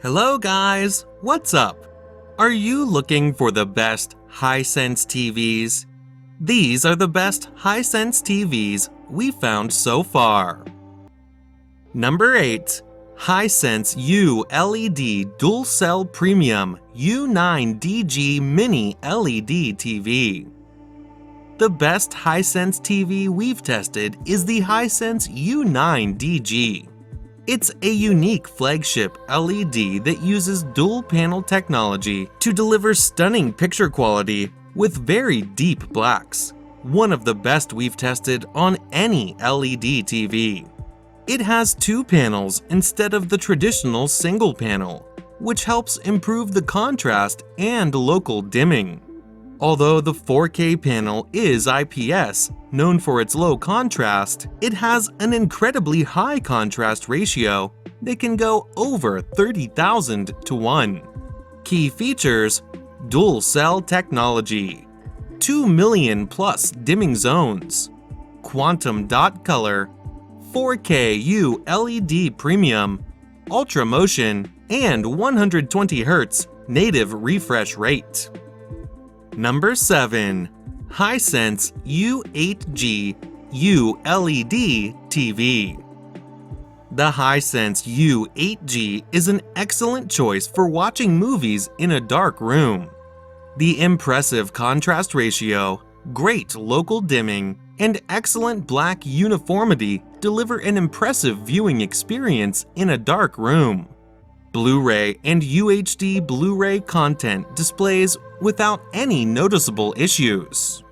Hello guys, what's up? Are you looking for the best Hisense TVs? These are the best Hisense TVs we found so far. Number 8. Hisense ULED Dual Cell Premium U9DG Mini LED TV. The best Hisense TV we've tested is the Hisense U9 DG. It's a unique flagship LED that uses dual-panel technology to deliver stunning picture quality with very deep blacks, one of the best we've tested on any LED TV. It has two panels instead of the traditional single panel, which helps improve the contrast and local dimming. Although the 4K panel is IPS, known for its low contrast, it has an incredibly high contrast ratio that can go over 30,000 to 1. Key features: dual cell technology, 2 million plus dimming zones, quantum dot color, 4K ULED premium, ultra motion, and 120 Hz native refresh rate. Number 7. Hisense U8G ULED TV. The Hisense U8G is an excellent choice for watching movies in a dark room. The impressive contrast ratio, great local dimming, and excellent black uniformity deliver an impressive viewing experience in a dark room. Blu-ray and UHD Blu-ray content displays without any noticeable issues.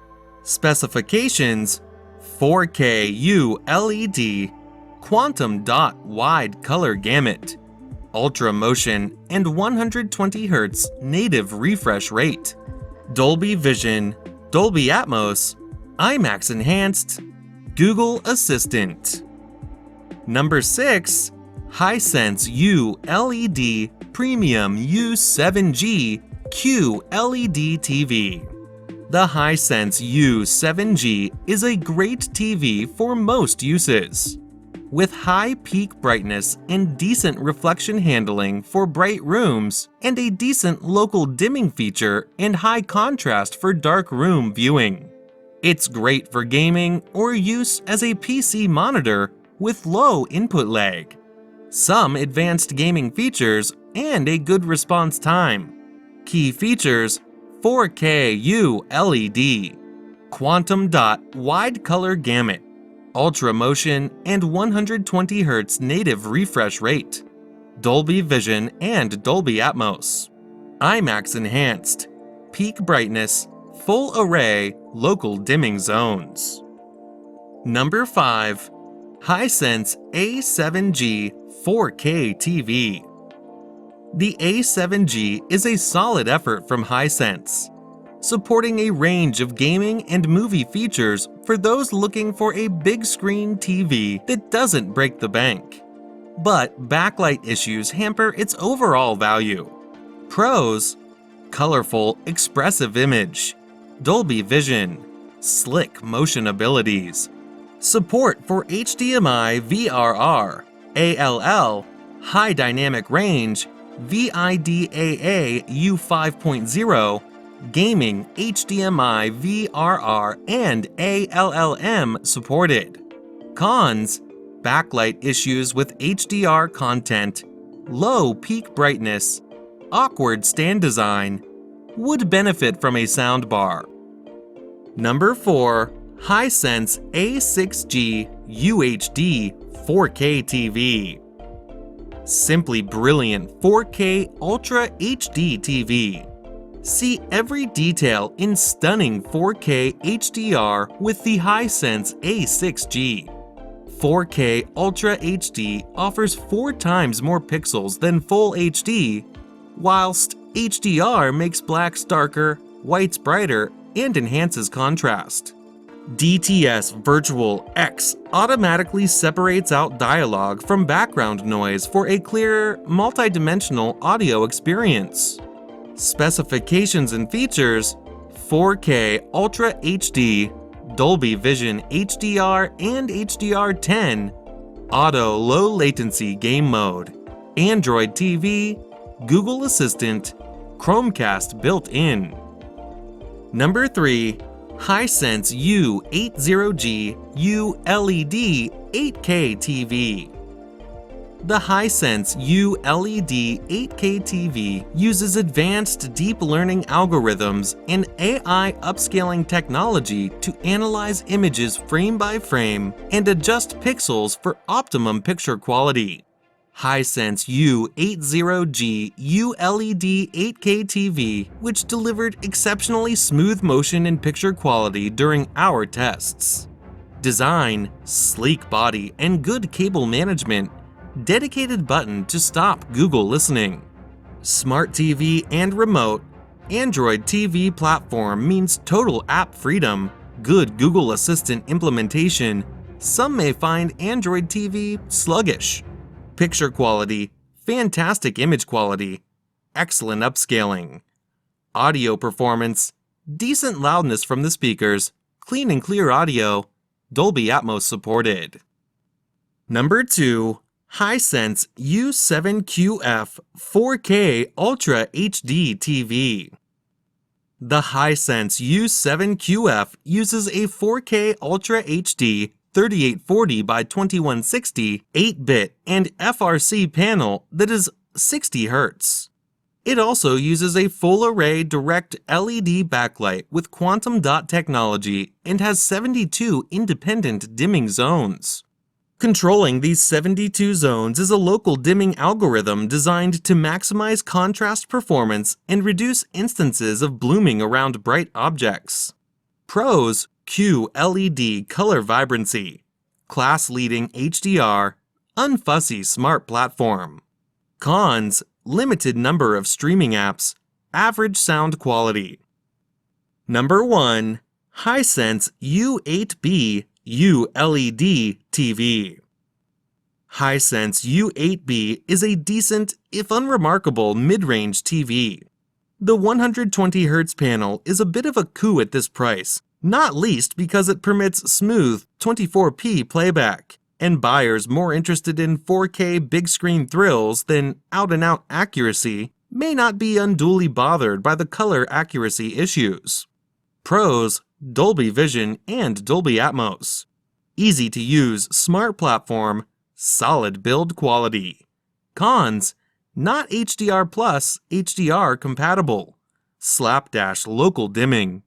Specifications: 4K ULED, quantum dot wide color gamut, ultra motion, and 120 Hz native refresh rate, Dolby Vision, Dolby Atmos, IMAX Enhanced, Google Assistant. Number 6. Hisense ULED Premium U7G QLED TV. The Hisense U7G is a great TV for most uses. With high peak brightness and decent reflection handling for bright rooms, and a decent local dimming feature and high contrast for dark room viewing. It's great for gaming or use as a PC monitor with low input lag, some advanced gaming features, and a good response time. Key features: 4K ULED, quantum dot wide color gamut, ultra motion, and 120 Hz native refresh rate, Dolby Vision and Dolby Atmos, IMAX Enhanced, peak brightness, full array, local dimming zones. Number 5. Hisense A7G 4K TV. The A7G is a solid effort from Hisense, supporting a range of gaming and movie features for those looking for a big screen TV that doesn't break the bank. But backlight issues hamper its overall value. Pros: colorful, expressive image, Dolby Vision, slick motion abilities, support for HDMI VRR, ALL, high dynamic range, VIDAA U5.0, gaming HDMI VRR and ALLM supported. Cons: backlight issues with HDR content, low peak brightness, awkward stand design, would benefit from a soundbar. Number 4. Hisense A6G UHD 4K TV. Simply brilliant 4K Ultra HD TV. See every detail in stunning 4K HDR with the Hisense A6G. 4K Ultra HD offers 4 times more pixels than Full HD, whilst HDR makes blacks darker, whites brighter, and enhances contrast. DTS Virtual X automatically separates out dialogue from background noise for a clearer, multidimensional audio experience. Specifications and features: 4K Ultra HD, Dolby Vision HDR and HDR10, Auto Low Latency Game Mode, Android TV, Google Assistant, Chromecast built in. Number 3. Hisense U8G ULED 8K TV. The Hisense ULED 8K TV uses advanced deep learning algorithms and AI upscaling technology to analyze images frame by frame and adjust pixels for optimum picture quality. Hisense U8G ULED 8K TV, which delivered exceptionally smooth motion and picture quality during our tests. Design, sleek body, and good cable management. Dedicated button to stop Google listening. Smart TV and remote. Android TV platform means total app freedom. Good Google Assistant implementation. Some may find Android TV sluggish. Picture quality, fantastic image quality, excellent upscaling. Audio performance, decent loudness from the speakers, clean and clear audio, Dolby Atmos supported. Number 2. Hisense U7QF 4K Ultra HD TV. The Hisense U7QF uses a 4K Ultra HD 3840 by 2160 8-bit and FRC panel that is 60 Hz. It also uses a full-array direct LED backlight with quantum dot technology and has 72 independent dimming zones. Controlling these 72 zones is a local dimming algorithm designed to maximize contrast performance and reduce instances of blooming around bright objects. Pros: QLED color vibrancy, class-leading HDR, unfussy smart platform. Cons: limited number of streaming apps, average sound quality. Number 1. Hisense U8B ULED TV. Hisense U8B is a decent, if unremarkable, mid-range TV. The 120 Hz panel is a bit of a coup at this price, not least because it permits smooth 24p playback, and buyers more interested in 4K big screen thrills than out-and-out accuracy may not be unduly bothered by the color accuracy issues. Pros: Dolby Vision and Dolby Atmos. Easy to use smart platform, solid build quality. Cons: not HDR+, HDR compatible. Slapdash local dimming.